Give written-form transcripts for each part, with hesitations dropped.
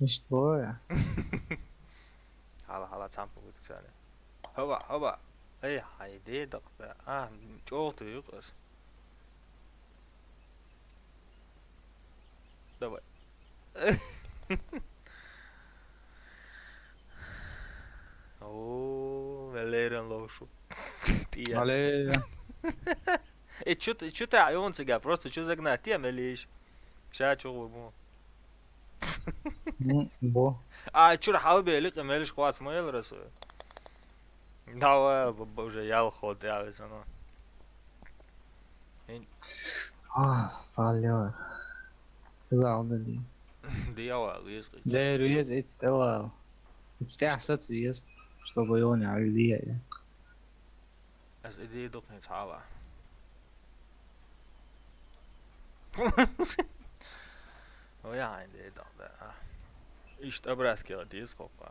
İşte bu ya. Hala çam poput sani. Hoba. Ey haydi dak be. Ah çok tuyuk os. Давай. Oo, veleren lošu. Тият. Але И чё ты он сега, просто чё загнать, те мелишь. Ща чё бу. bu. А чё халбе лик мелиш хват смоел расу. Давай, уже ял ход явится, ну. Falıyor. Kızaldı diye. Дьявол, вискать. Да, руез эти дела. Стясat руез. Чтобы его не арилия. As idee doch nicht hala. Oh ja, in de dan. İşte Nebraska diye skoppa.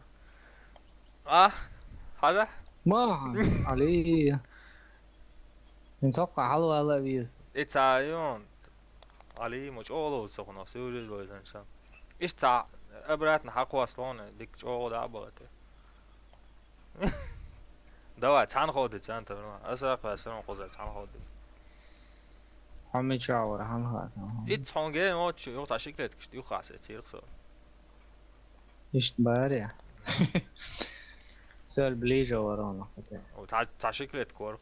Ah, hada. ما عليه. نتوقع حلوة هلا بيه. İtayon. Ali مش أولو سخنا سوري لو إنسان. İşte أبرات نحقوا أصلاً ديك أولو ده أبغته. دوا تان خودت أنت برا. أسرق أسرق قزة تان خودت. هم شاور هم خلاص. إت هونجي ما تشو يقطع شكلت كشت يخاص تيرك صار. İşte bari ya. Söyle bliže varona. وتع شكلت كور.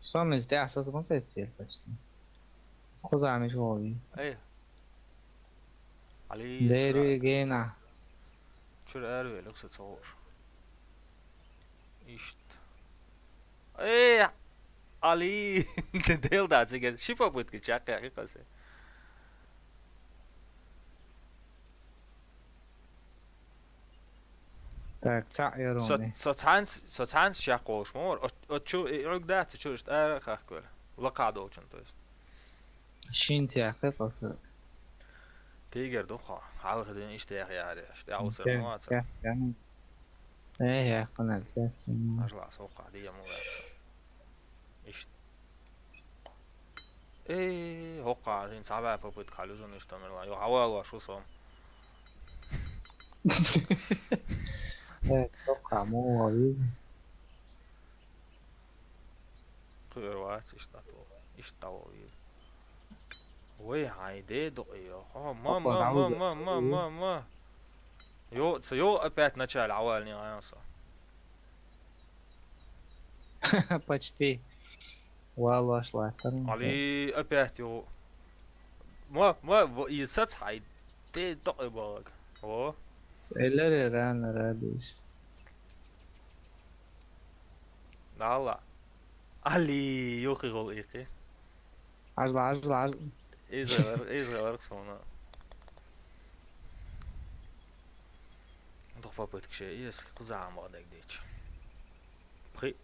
Sam stjasat ما سيتصير فشتي. خذ عمي شوي. إيه. علي. ديري جينا. شو الأروي لقصة صور. İşte. Ali. Değil daha çeker. Şifa bıt ki çak ya kası. Так, تعيروني. Så tans şak olmuş mu? O şu da şu işte kakul. Laqad olsun to ist. شين قصة. Tiger doch. Hal gedin işte ya ya. İşte avsar mu at. يعني. ايه يا قناة ذات. Ajla soqa diye mu var. İşte. Hoqa din sabah papıt kaluzun işte mer. Yo hava var şu son. Evet, توقع مو غريب. Kırvat işte to. İşte o. Vay haydi do ya. Ma. Yo опять начало عوال не гаянса. Почти. والله شلون. علي опять yo. يسات haydi do bak. O. Elleri ran radiş. Nalla. Ali yok gol iki. عجلة. İzler sonra. Doch papıt şey yes kızam var dek. Pri.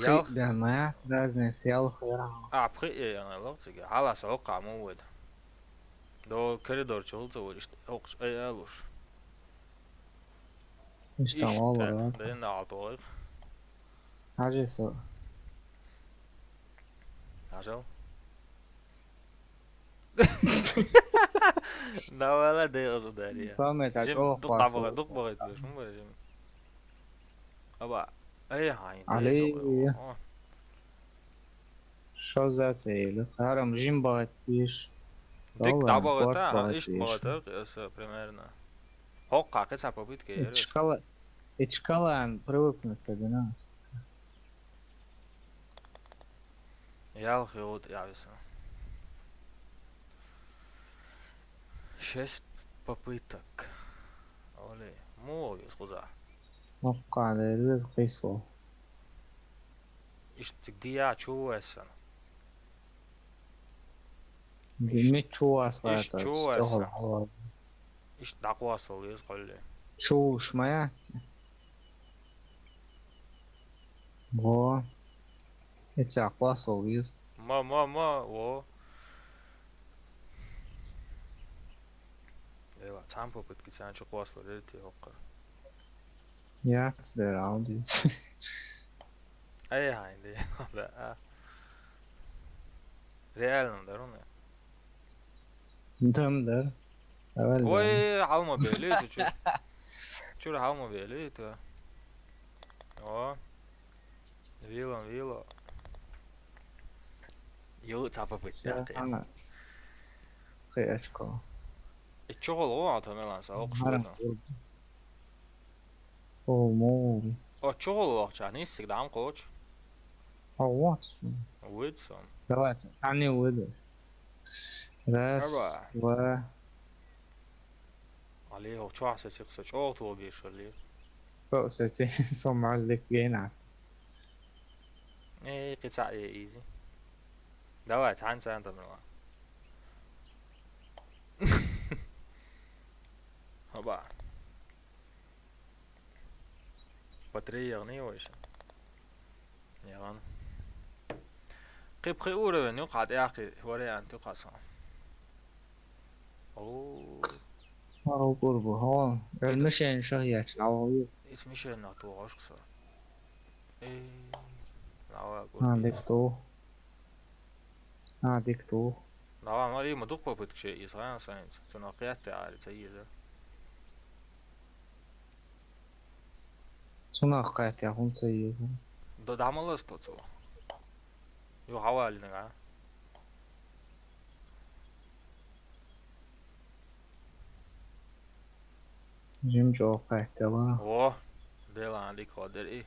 خيط ما لازم يسيال خيرها. Pri yani lok sige. Hala soqa mu Do koridor çoltu işte oks alır. İşte olur. Ben de alır. عجزة. Ajal. Da valla de o da ya. فهمت Jim أوه duk bağır diyor. Şunu böyle Jim. Aba hain. علي. شو ذات له هرم جيم بغت بيش. Dik da bağır ta iş bağır es примерно. Hoqa kaç yapabit ki? Ичкалан привыкнуться до нас. Yal хиот явится. 6 попыток. Оле, мой сказал. نبقى على الرزق يسوى. İşte diye çoğuyorsun. ميت شو أصلا. İş çoğuyorsun. İşte dakvası oluyor kolle. شو شمايات. Во. Эти аквас oluyor. O. Evet, tam попытки sen çok vasıflı dedi yok. Я der Audi. Ey haydi. Realno der onu. Dömler. أول Oy, halma böyle çocuk. Çocuk halma böyle to. O. Vilo. Yo tapa fıt ya. أنا خي أشكو Çok o atamelan sa o هرم kuşuydu. قرب أو موز O çok o akça ne istikdam koç. حواس Woodson. دوات عني وذر راس Merhaba. و Ali o çok asa çıksa çok tuğ bir şöyle. فوقستي صم عليك جينا قطع ايزي. دوات عن سنة من الوقت. هبا. بطارية يغني ويش. يغن. قيب خيورة من يقعد ياقي وري أنت قصا. أوه. أو قربه هو المشي شهية العوض اسمي شيء نعطوه عشق صار. إيه. لا عندك أقول. تو عندك تو لا ما لي ما دقة بتشيء صحيح صحيح. تناقيات تعال سيدة. صناقات يا هم سيدة ده عمل استوى. يو حوالي نقع. جيم جو قاعدة أوه. ده لا عندك قادر إيه.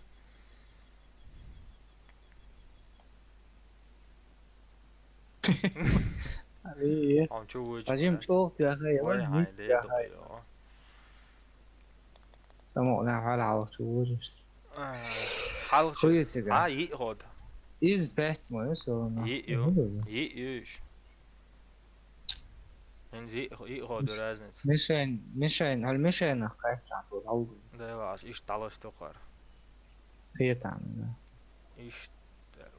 إيه عم تشوج. جيم شوفت يا أخي وين وين هاي هيك ده يا دقيقة. أخي سمعنا على عوض حاول خويا سيجا ها يقعد إز بات ما يسوى يقيش انز يقعد رازنت مشان هالمشان قاعد على العوض ده واس ايش طلش تقر هي تعمل ايش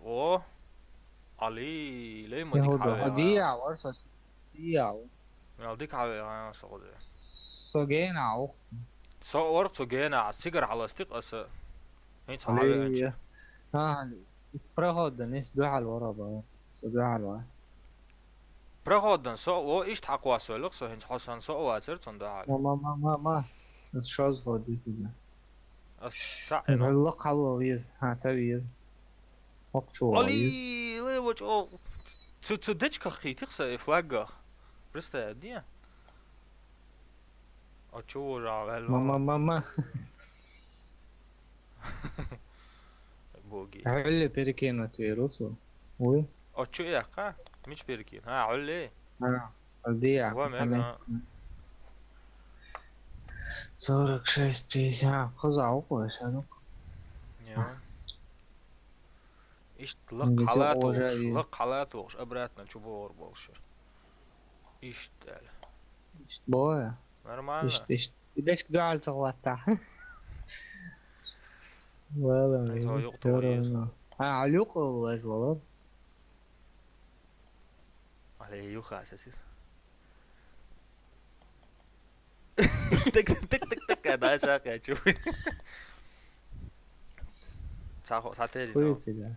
او علي ليه ما ديك يهودو حاجة هديع ورصة هديع ما ديك حاجة يا صغير سوجينا عوقت سو ورق سو جينا على السجر على استقص انت حاجة انت علي ها يتفرغوا الناس دو على الورا بقى دو على الوقت برغودن سو او ايش تحقوا سولق سو انت حسن سو واتر تندع ما الشوز غودي كذا اس تاع يقول حلوة ويز ها تبيز وقت شو ويز علي ليه وجه تو ديتش خي تخسى فلاج برستا دي أشور على ما بوجي علي بيركينو تيروسو وي أشو يا أخا مش بيركين ها علي ها الديع هو ماذا صورك شيست بيس ها خذ عقوة شنو يا إيش عندي لق حالاتوش أبراتنا شبور بولشر إيش تال بويا نورمال ليش قاعد تغلطها والله هو يقطع ها علوق والله عليه يوخا أساسي تك هذا شاك شوف ساتيري كويس كده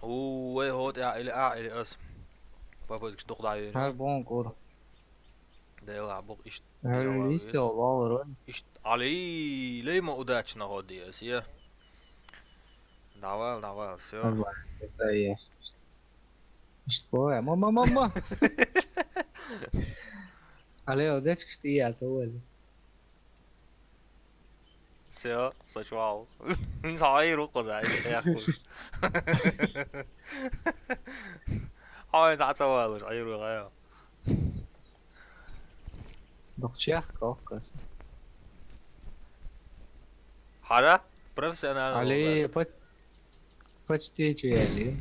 اوه هوت إلى أس بابا ديك تدخل عليه هاي بون كورة ده يلعب بق إيش هاي ليست والله إيش علي ليه ما أداتش نغادي أسيا دعوال سيا إيش بويا ما عليه وديتش كشتي أسوالي سيا صشواو صاير وقزع يا أخوي هاي تعال صاير وغير دكتشيخ كوكس حدا بروفيسيونال عليه بتشتيجي يعني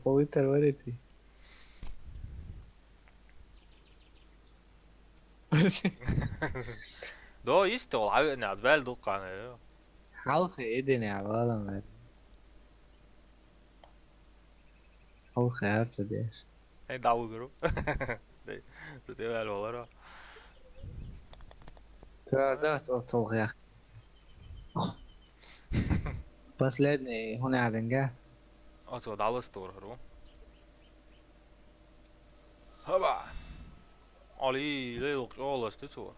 قوي ترورتي då istår عيني عدبال دقة حلقة إيدين يا عبالة حلقة هارتا ديش هاي دعوة جرو ده تبقى الوغرة تردات أطلق يا أخي بس لادني هنا عدنجا Also alles durchherum. Hoba! Ali, lelijk alles dit zo.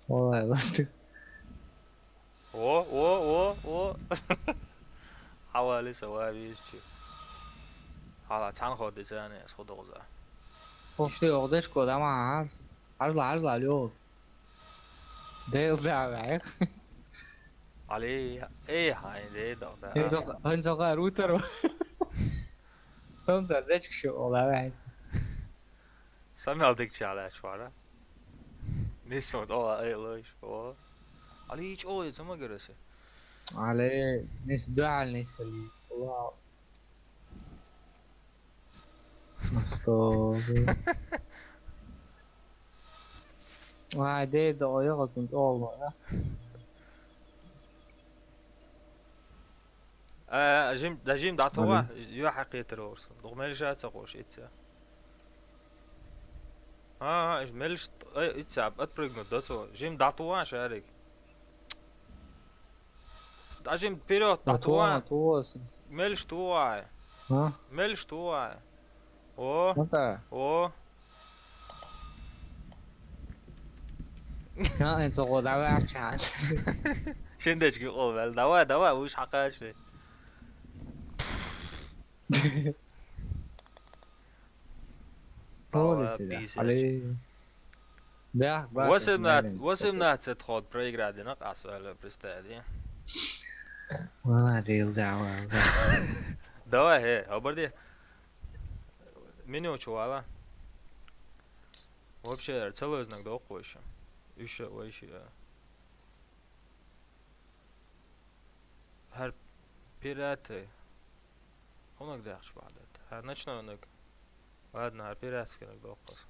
Vallahi baktık. O. حوالي سوابي شو. حالا چند خود دیزنی از خود اوزا. Posti ogdes koda ama harla yok. Değil de abi. Ali, hain de da. Hınca kadar router var. Tam da çıkıyor olay. Sami aldıkça ala çvara. Ne son o ayılış o. Ali hiç o yazıma göresi. عليه ناس دعاء الناس اللي والله مصطفى وعادي دقيقة كنت والله جيم دعتوا يو حقيقة روس. دغمل جات سقوش إتسا. إيش ملش إتسا أتبرق ندتوا. جيم دعتوا شارك. Дажим вперед, دعتوا мелиш туа. ها Мелиш туа. О, متى о. ها انت قول على عشان Şimdi çıkıyor oğlum. Dava bu iş hakikaten şey. Dava pis. عليه ده وسمنات تدخل بريجراد نقص ولا برستادي. والله ريل دعوة دوا هي هبردي. Меню чувала. Вообще целый знак да окуешь. Еще вообще. Her pirate. Onak da yaxshi bo'ladi. Har nechta onak. Ладно, har pirate kerak da o'qis.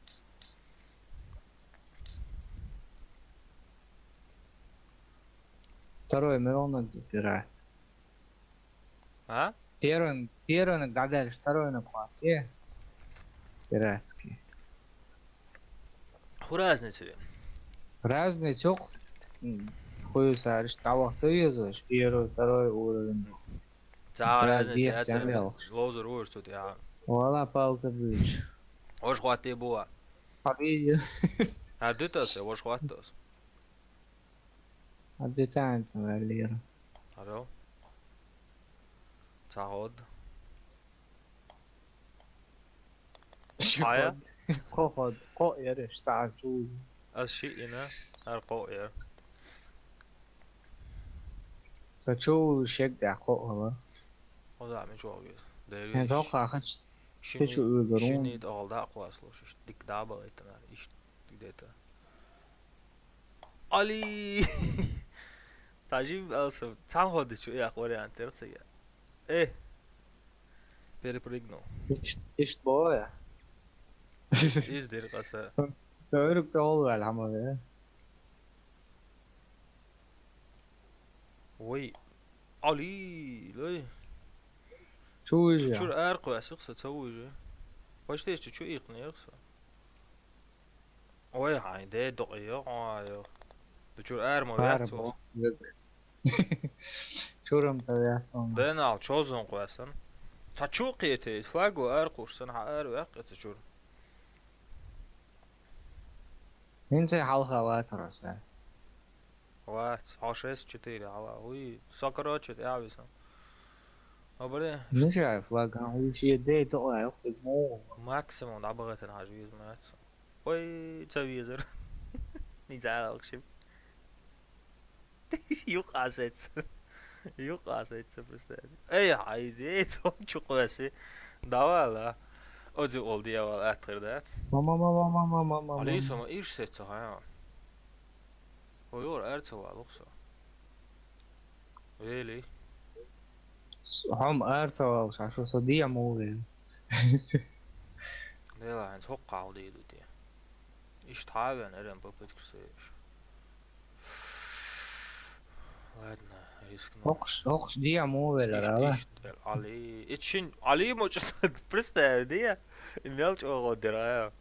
Второй миллион пират. А? Первый нагадали, второй на плате. Пиратский. Хуразничали. Разные çok хуй сарыш табақцы yazmış. Первый, второй уровень. Разница. Лозер уйрстут я. Valla palta büyük. Hoş хвати буа. Abi Ha dütas ya, hoş хватtas. hadi tane verliyorum. Alo. Tahod. Aya. Ko yarış tazru. الشيء هر قوي. Saçu şekde ko hava. O da mı çok iyi. Yani Değil. çok kaç. Şimdi Şu uygarın. şimdi de aldı akvaslı. Şu dik daha bağlaytılar. İşte gidete. Ali. Tacim alsam. Tam hodu şu ya kore anterse ya. Перепрыгнул. İşte bu ya. İzdir kasa. Örük de oluyor ama be. Oy. Ali. Lay. Şu iş Şur ya. erqo asıqsa tsavuji. Başta işte şu iqniyaqsa. Oy hayde doqyo ayo. Şur ermo yatsos. Şuram tabii ya. Ben al çozun qoyasan. Ta çok yete. Flago erqursan ha er vaqt şur. Neyse halka var tarafı. What? H6-4 ala. Uy, sakaraçet yavisan. Abare مش عارف واقع هو شيء ده تقع يقصد مو maksimum da bagatan hajı yüzmez. Oy, çaviyezer. Nice alakşım. Yok aset. Yok aset sepeste. Haydi çok öyle. Davala. O da oldu ya val atırdat. ماما Ali sama iş setse ha. Oyor ertse var yoksa. Really? هم ارتا شو صديع مو Ne lan çok kaldıydı diye. İş tabi neden popütküsüymüş. Ладно, рискну. هوكش دي مو ولا İşte Ali. İçin Ali mi представь, diye. Мелч огодира.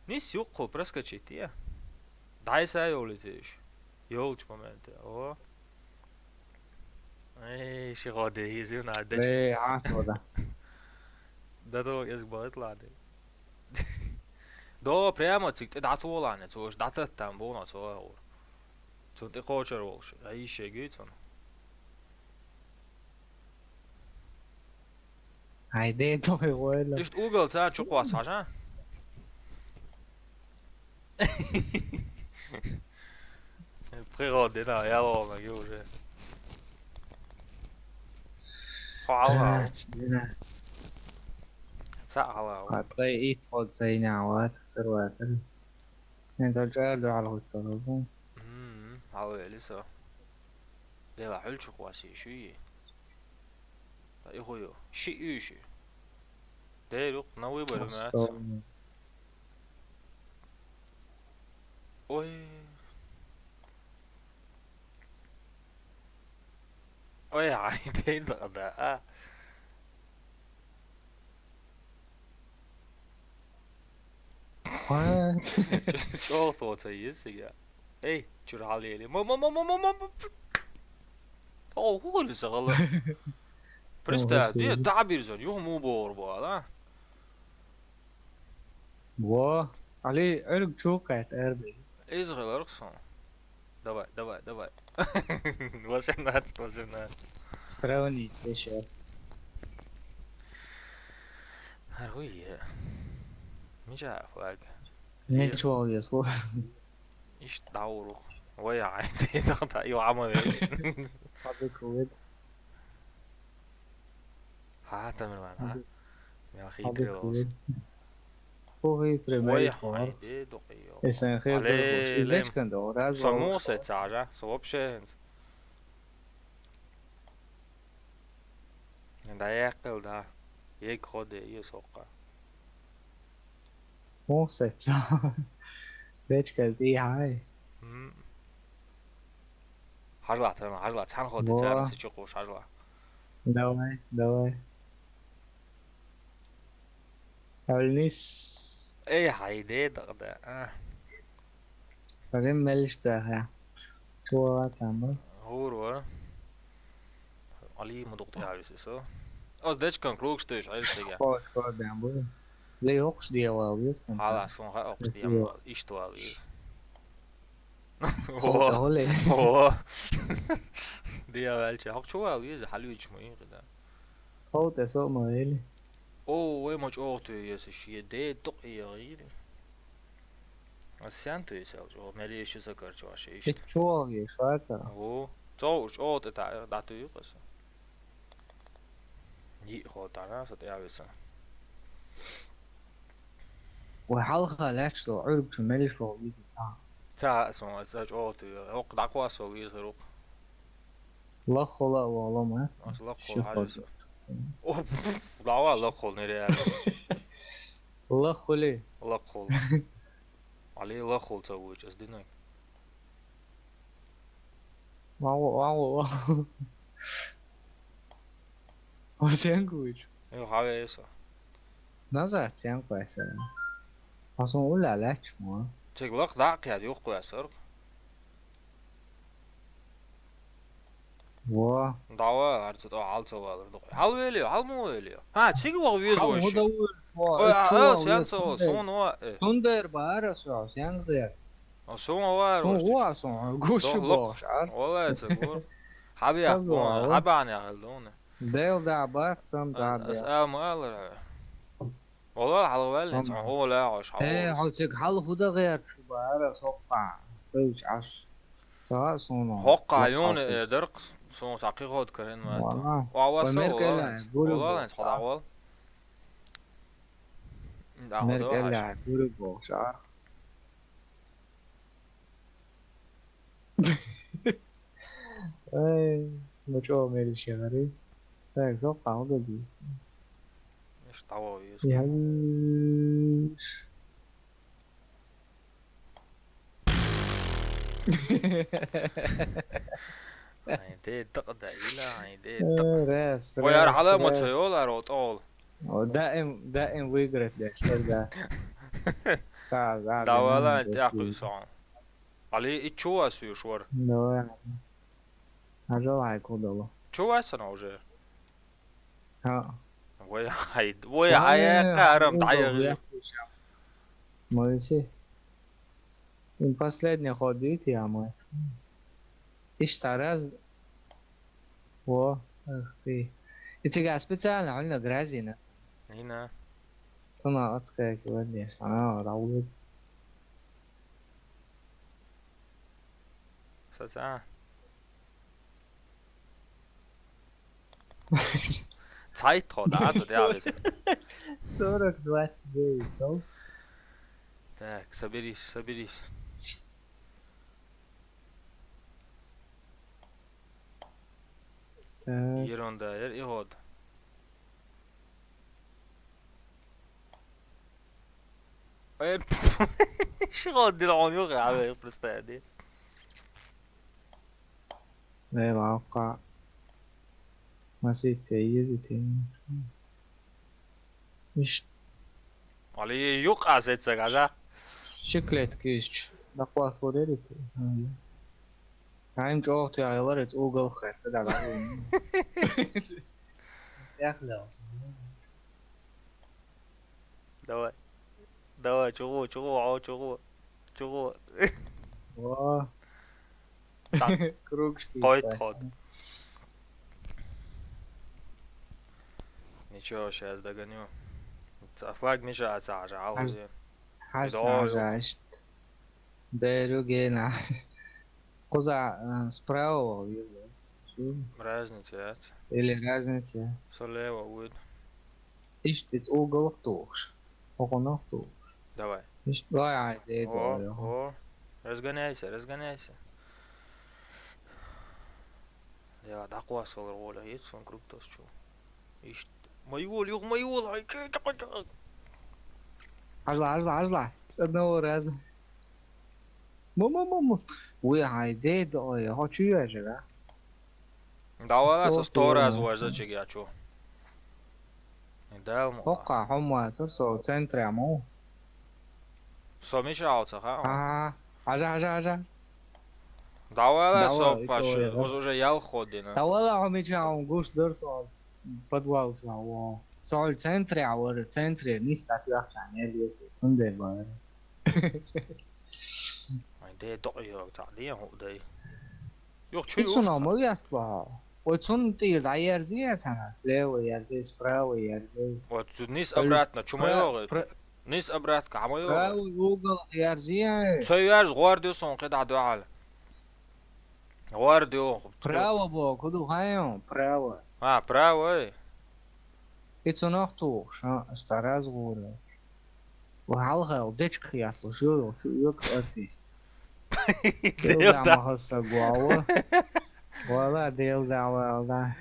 Nis yok ko проскочить ya. Daysa yol itiş. Yolç momenti. O. ايش غادي يزيون عدش ايه عاصمة ده. ده تو يسبق يطلع ده då prema tyckte det tålarna så det att bona så år så det coacher också jag är gud så هيدي توي ولا. just google så çok var så prego det där jag var med gjorde wow så wow هتلاقي ايه تقعد زي نعوات تروات. انت جايله على التلفون. هاو لسه det var helt çok var sig sky det är ju sky det är ju när vi börjar med oj oj ja det är det çok thought ya ey çuralıyeli هو لسه غلط بريستا دي تعبير زين يوم مو بور بوالا و علي عرق شوكات اربي. ايش غير رقصان دواي وشنات فروني تشير. هروية مش عارف واقع نيك شو يسوى. ايش دعورو ويا عادي ضغط ايوه عمل ايش هذا كويد. ها تمر معنا يا اخي تريلوس هو هي بريمير ويا فور. عادي دقيقة اسان خير ليش كان دور صموسة تعجة صوب شين ده يقل ده يك خود يسوق مو ست. ليش كان دي هاي. حجلة تمام حجلة تحن خود تعرف سيشوقوش حجلة دواي هالنيس ايه هايدي ده بعدين مالش ده شو تعمل هو علي مضغط عارف سو das kan klok störs hälsega. Vad den borde. Det är också det var visst. Hala som har också det isto ali. Håller. Det är väl jag tror ali så halvich mig det. Håll det så möjligt. Vad mycket åt du gör så shit det dock är det. Och sen du så och med det så kör jag så Det tror jag Schweizer. så åt det där du gör så. Ni خاطرنا ستعرفون. وحلقة لاكش لو عرب كمالش لو ويزي تا سون أزاج أوتو روق دعوة سوي روق. لا خلا والله ما. لا خل حاجة. دعوة لا خل نري. لا خلي. لا خل. عليه لا خل تزوج أصدقائي. واو.我见过一次。有好意思。那是见过一次。他说我来来吃嘛。这个老大看就怪事儿。我。دعوة أرتد عالته والله. حال ويليو حال مو ويليو. ها تيجي وغيظ وش. سيان سون هو. سوندر بارا سو سيان ده. سون هو. هو سون قوش باش. والله تقول. حبي يحكون حبي عن يخلونه. ديل ده عبارة سام ده. أسأل مقالر. والله على بالي هو لا عش حول. إيه عاوزك حال فودا غير شو بارا صقع. سويش عش. سواء صونه. حق عيون درق صون تعقيقات كرين ما. والله. وعواسو والله أنت خد عوال. مركل لا يقول بوش عارف. اي مشو ميري شغري tak صقع ودي ايش طواويس يهش عيدي تقدع إلى عيدي راس ويا على ما تسيول أروت أول دائم ويجرت ده شو ده دوالا تأكل ساعة علي إتشوا سيوشور no هذا هيكون الله شو أنا وجه ها ويا عيا كارم угол دعيا вверх еще. Моисей. И последний ход, видите, я мой. И раз. Во. Ах ты. И ты специально عملنا грязина. هنا صناعتك كده أنا راوي. ساعة 猜头打死掉了是 42 то. Так, соберись. Так. Ерунда, и вот. شو غادي العنق يا عمي برستاني لا الواقع. Masih كويس تاني. مش علي يقع ستة كذا شكلت كيش. Даква слорели. Айм жоох ты айларец угол хэт да да. Яхло. давай чего Во. Так, Круг штик. قايد ход ничего сейчас догоню флаг мешается عاوز Хашнажашт. Дерюгена. Коза справа видно. разница Или разница. слева будет Ишт угол втуш. Огонок туш. давай Ишт давай айде дойо. о разгоняйся я дақуа солар оля ет сон кругтас чу ишт майол ай Ажла. С одного раза. Му. Ой, айде дойо. Хочу я же, да? давай со 100 раз Ох, важно я чу дал му Хока, хома, со центре аму. со мешался ха Ажа. давай со Давай, паш ito, уже ял ходина Давала омичаун гуш дорсо подвал славо. Сол центре авор центре ниста тяхчан елиес цунде бар. det døjer det hod dig yok чё Ицун омояст ба. Оцун ти лаерзия цанас лево ярзе справа ярзе. вот низ обратно чё моё низ обратно моё Право угол ярзия. цояр гвардиосон кеда дуал гвардио Право бо куду хайон право. право Ицун ахту стараз гура. وحالها ديتش ياطلو شو يوك ارتيست ديل دعوة هسا قواوة ولا ديل دعوة ولا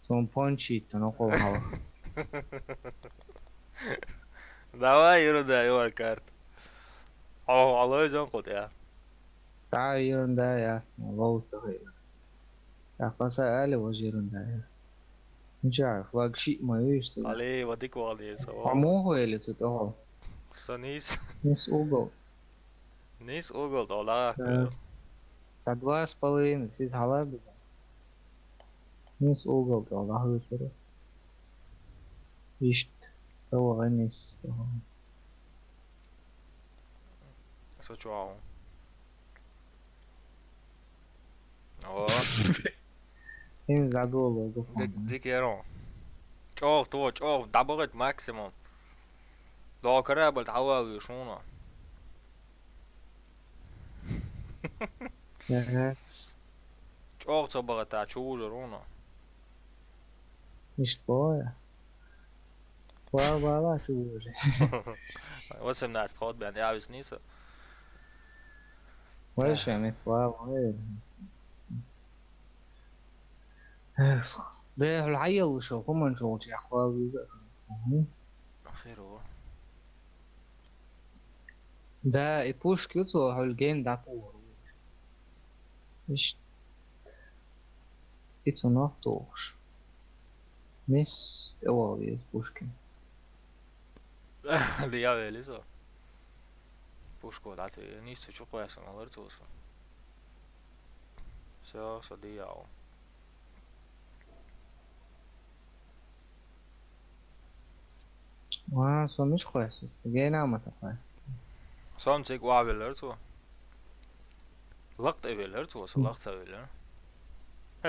سون بونشي تنقو هوا давай ерунда его карт алло жан код я تا يرندا يا لو صغير يا فاسا ألي وجيرندا يا مش عارف واقشي ما يشتغل علي وديك والي سوا عموه اللي تتوه نيس نس угол نيس угол дола за 2,5 сиз халар биза нис угол дола хызыры ишт цавага нис сочуау о ин задоло дикерон чов дабогет максимум لو كرابل تعوض شونا чов цобага та чужа руна ишт боя бала чужа 18 ход бен я вис ниса Weź ja mit zwei ده العيل وشو هم شو يا اخوي خير هو ده يبوش كيوتو هالجيم ده طور مش It's noch durch. Mist, oh, wie ist Pushkin? اللي يا لسه بوشكو داتي نيستو شو كويس انا غير توصل سو صديقه Så mش كويس جينا ما كويس Som cik waaviler to. Lagt eviler to, så lagt eviler.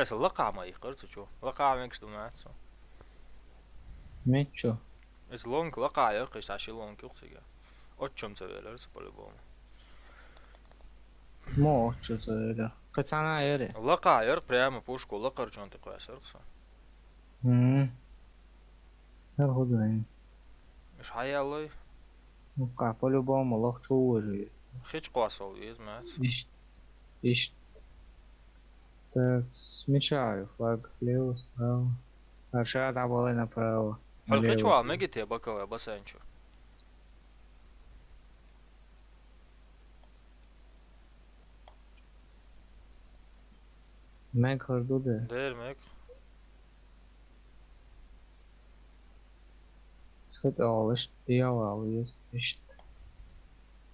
Så laqa ma iqar to cho. Laqa mekst du maat so. ميتشو Is long laqa yaqis ashi long yuqsiga. Otchum seviler so по-любому. مو شو تقول قطعنا يري Laqa yarq прямо пушку laqar chon te qoyas yarqsa. هاخد يعني Is hayalloy وقع по-любому الله شو есть хич qwasol is maat. ищ так смечаю флаг слева справа хорошо давай направо Hal hich налево. wa megite bakawa basancho. Meg hırdıdı. Der mek. Sıkıt alış diye alıyız işte.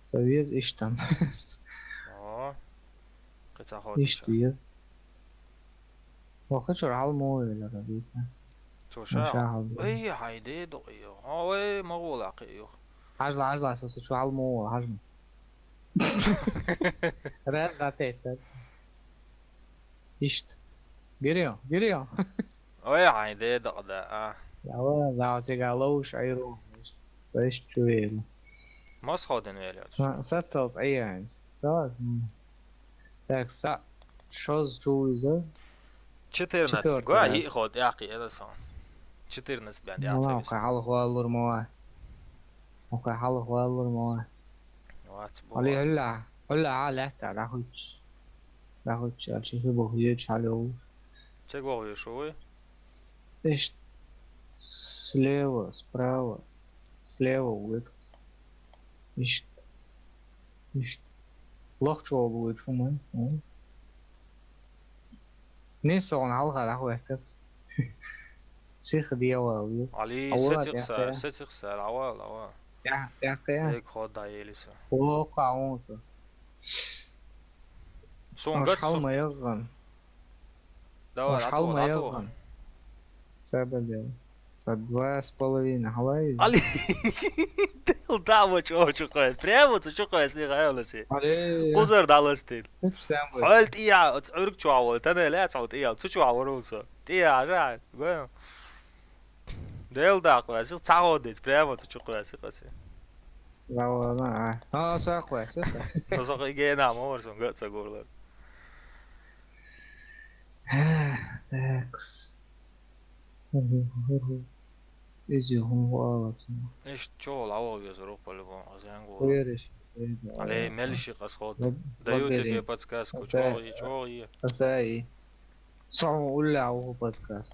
Seviyoruz işten. Oh. Qita İş hodicha. diyoruz. Vakit şur hal mı öyle tabii ki. To Şa sha. hal. Ay hayde do yo. Ay magul aqiyo. Harla asası şu hal mı o hal mı? Rer gatete. İşte. Giriyor. Ay hayde do da. Ya za تقالو شعيرو. Sayış çuveyle. Mas hodin velat. Satop ay yani. Sağ. Так, что с чувиза? 14 gwa yi khod yaqi eda son. 14 band والله yaqi. وقع حلق والله موات وقع حلق والله موات Wat bu. علي هلا على تعال راحوش شي بخير شالو Чек вогли шуй. ايش слева улыбка ايش لوخ شو будет фуман не сон حلقة راحو احتف سيخ ديوا Ali أول setix awal. يا أخي Ek khod da yelisa. وقع ونص Son مش gat حال so. ما يغن Давай, مش حال ما atu. يغن سبب два с половиной Hawaii. Ali. Del davo çocuğu koy. Premo çocuğu koy sliga yolası. علي Quzar dalastin. ايش سامبل Halt iya, uruk çoğu. Tane la çoğu iya. Çoğu olsa. Iya ja. Go. Del da koy. Siz çoğu des. Premo çocuğu koy siqasi. لا والله اه صح كويس Nasıl igena mı varsa gatsa gorlar. تاكس ازيهم والله İş çoğu lavo gözür по-любому. Azan go. ويرش Ali melişi qasqod. Даю тебе подсказку. Çoğu. قصاي صعب اقول له هو بودكاست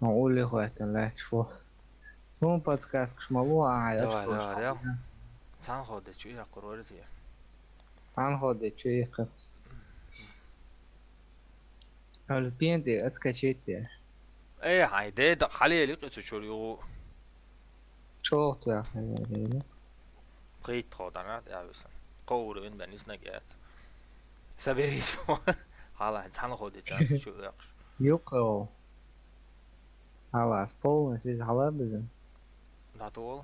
اقول لي اخواتي لا شوف سون بودكاست مش موضوع Давай. Цан ходе чи я qurorti. عن هذا شيء قص البيندي اتكشيت Ey hayde da xali liqi çoğu. شوط يا اخي Qeyt xodanat yabisan. Qowru in ben isna gat. Saberis. Hala цан ходе ча çoğu yaqış. يوكو خلاص полностью халабизм Datol.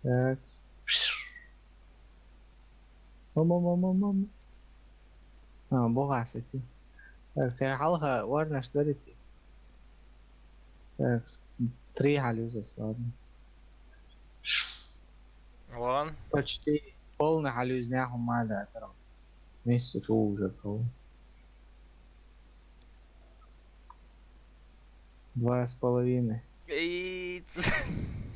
так мама بغاستي так я халха варна шторити так 3 халюзас ладно Wan. почти полный халюзняху мада тра вместе шо уже кого 2,5 Ey.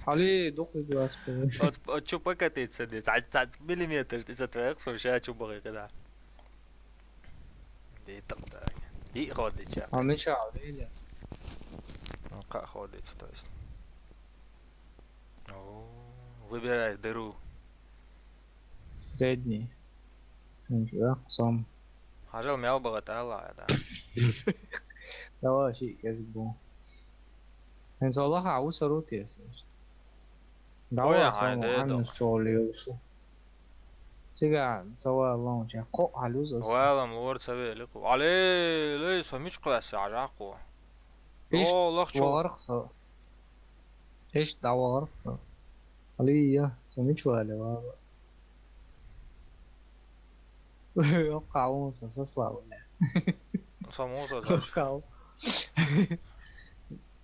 علي دقي 2,5 От покатить сиди. Цад міліметр ти це твоє ще чубори кида. Ді там так. І ходить я. а меча видели Ну, как ходить, то есть. О, выбирай дыру. средний да сам Хажал мяу богатала, да. давай شيء كسبه انت والله عاوز روتي يا سيدي ويا دعوة عادي صوم عن دو. الشغل يوسف سيجا سوا الله جا قو حلوز والله مور تسوي لكو. علي ليس مش قاسي عجاقو. إيش والله شو وغرقصة إيش دعوة غرقصة علي سميت ولا والله وقع موسى تصلع ولا صموصة زوج وقع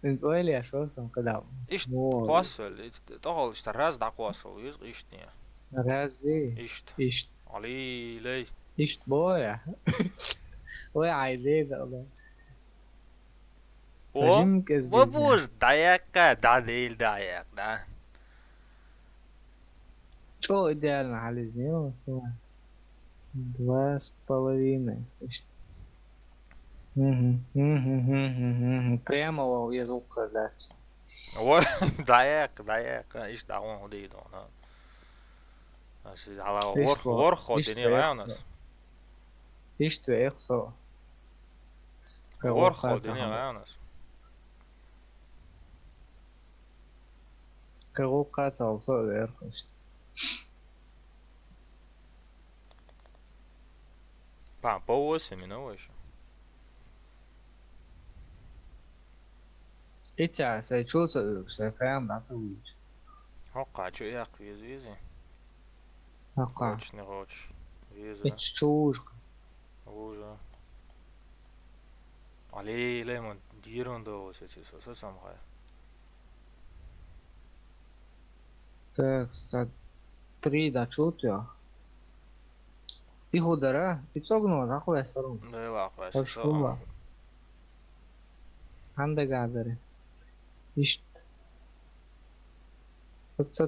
انت ويلي يا شو اسم كده إيش مو قواسل تقول اشتراز دا قواسل إيش نيا غازي إيش إيش علي لي إيش بويا ويا عايزين ده والله و فجيم كذبيزة وبوش دايك دا ديل دايك دا شو إديال محل زينو Два с половиной. Прямо из указать. و دايك إيش دعوان هدي دونا بس على ورخ الدنيا معايا ناس Isto é só. ورخ الدنيا معايا ناس Кругаться also вверху. Pá, boas, me não hoje. Ita sai chuta sai fam da su. Hoqqa شو يا أخي زيزي Haqa. روتشني روتش زيزي Ich chuj. وجا علي ليمون ديرون دو سيتي سامخاي Так, ста 3 da chuta. Ти ходара, ти цогно да хое сорум. لا لا قاس Ашкула. Hande гадаре. Иш.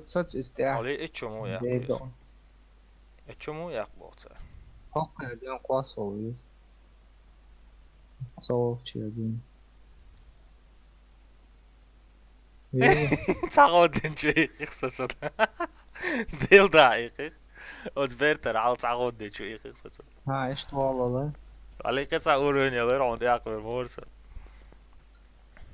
Сат истя. علي اتشو مو يا Dedo. أخي اتشو مو يا أخبوت Haqa diyan quas oluyoruz. Soğuk çiğdin. تعود شوي يخسر ديل دقيقة وتبرتر على تعود شوي يخسر Ha işte vallahi. علي قصة أورين يا غير عند ياكل مورس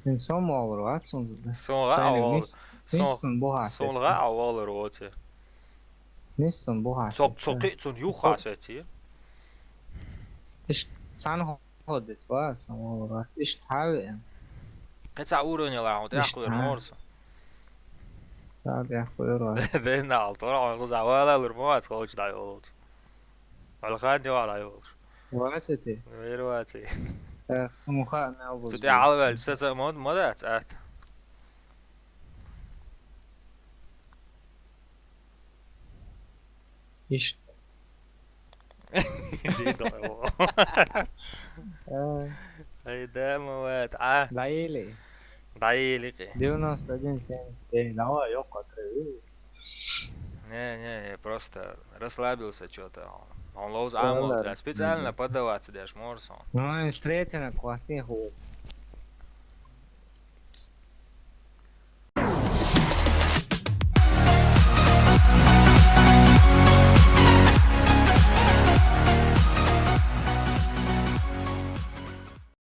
İnsan mı olur atsın? سون غا أول سون Nissin bu haset. سون غا أول روتي Nissin bu haset. سوقيتون يوخا ساتي İşte sen hodis varsa olur. İşte abi. قصة أورين يا عند ياكل مورس Hadi ya koyuyor. ذهنا على طول على غزة ولا الرموات خوش دايوت على خاني ولا يوش Vaateti. ويرواتي Sumuha ne olur? تدي على بال ساسا مود مودات أت İşte. دي ضايو هاي دام وات Layeli. ضايلقي Divno stadin sen. Dava yok atıyor. Не, просто расслабился что-то. Он лоуз амул, специально поддаваться даже Морсон. Ну, встретил на классных